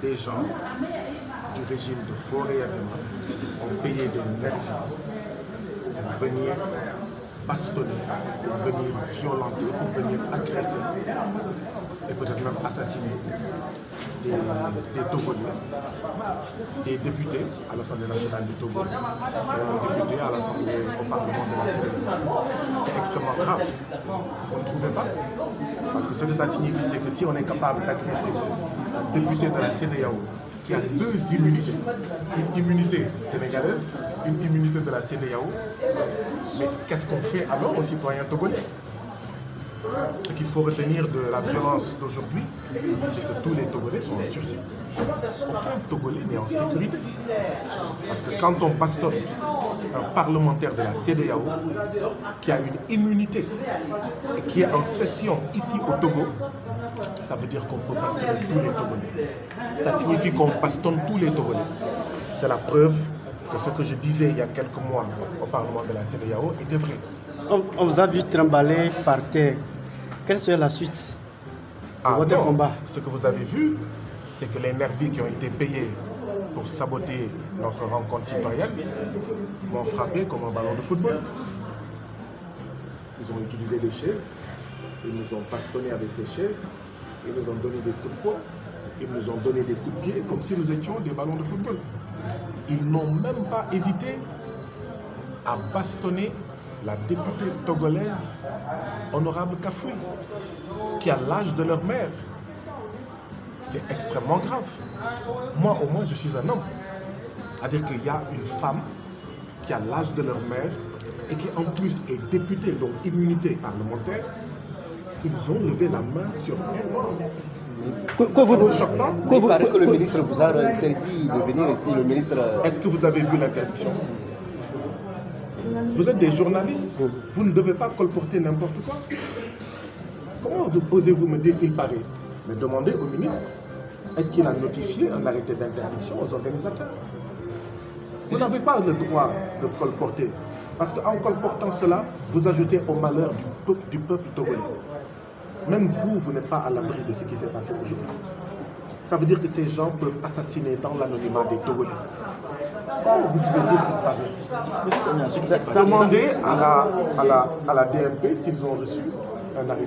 des gens du régime de Fauré Adema ont payé des nervis pour venir bastonner, pour venir violenter, pour venir agresser et peut-être même assassiner des Togolais, des députés à l'Assemblée nationale du Togo, et un député à l'Assemblée au Parlement de la CEDEAO. C'est extrêmement grave. Vous ne trouvez pas? Parce que ce que ça signifie, c'est que si on est capable d'agresser un député de la CEDEAO qui a deux immunités, une immunité sénégalaise, une immunité de la CEDEAO, mais qu'est-ce qu'on fait alors aux citoyens togolais? Ce qu'il faut retenir de la violence d'aujourd'hui, c'est que tous les Togolais sont en sursis. Aucun Togolais n'est en sécurité. Parce que quand on bastonne un parlementaire de la CEDEAO qui a une immunité et qui est en session ici au Togo, ça veut dire qu'on peut bastonner tous les Togolais. Ça signifie qu'on bastonne tous les Togolais. C'est la preuve que ce que je disais il y a quelques mois au Parlement de la CEDEAO était vrai. On vous a vu trembler par terre. Quelle serait la suite de votre combat? Ce que vous avez vu, c'est que les nervis qui ont été payés pour saboter notre rencontre citoyenne m'ont frappé comme un ballon de football. Ils ont utilisé des chaises, ils nous ont bastonné avec ces chaises, ils nous ont donné des coups de poing, ils nous ont donné des coups de pied comme si nous étions des ballons de football. Ils n'ont même pas hésité à bastonner la députée togolaise Honorable Kafoui, qui a l'âge de leur mère. C'est extrêmement grave. Moi, au moins, je suis un homme. C'est-à-dire qu'il y a une femme qui a l'âge de leur mère et qui, en plus, est députée, donc immunité parlementaire. Ils ont levé la main sur elle. Il paraît que le ministre vous a interdit de venir ici. Le ministre... Est-ce que vous avez vu l'interdiction? Vous êtes des journalistes, vous ne devez pas colporter n'importe quoi. Comment osez-vous me dire qu'il paraît? Mais demandez au ministre, est-ce qu'il a notifié un arrêté d'interdiction aux organisateurs? Vous n'avez pas le droit de colporter, parce qu'en colportant cela, vous ajoutez au malheur du peuple togolais. Même vous, vous n'êtes pas à l'abri de ce qui s'est passé aujourd'hui. Ça veut dire que ces gens peuvent assassiner dans l'anonymat des Togolais. Comment vous pouvez dire qu'il paraît? Demandez à la DMP s'ils ont reçu un arrêté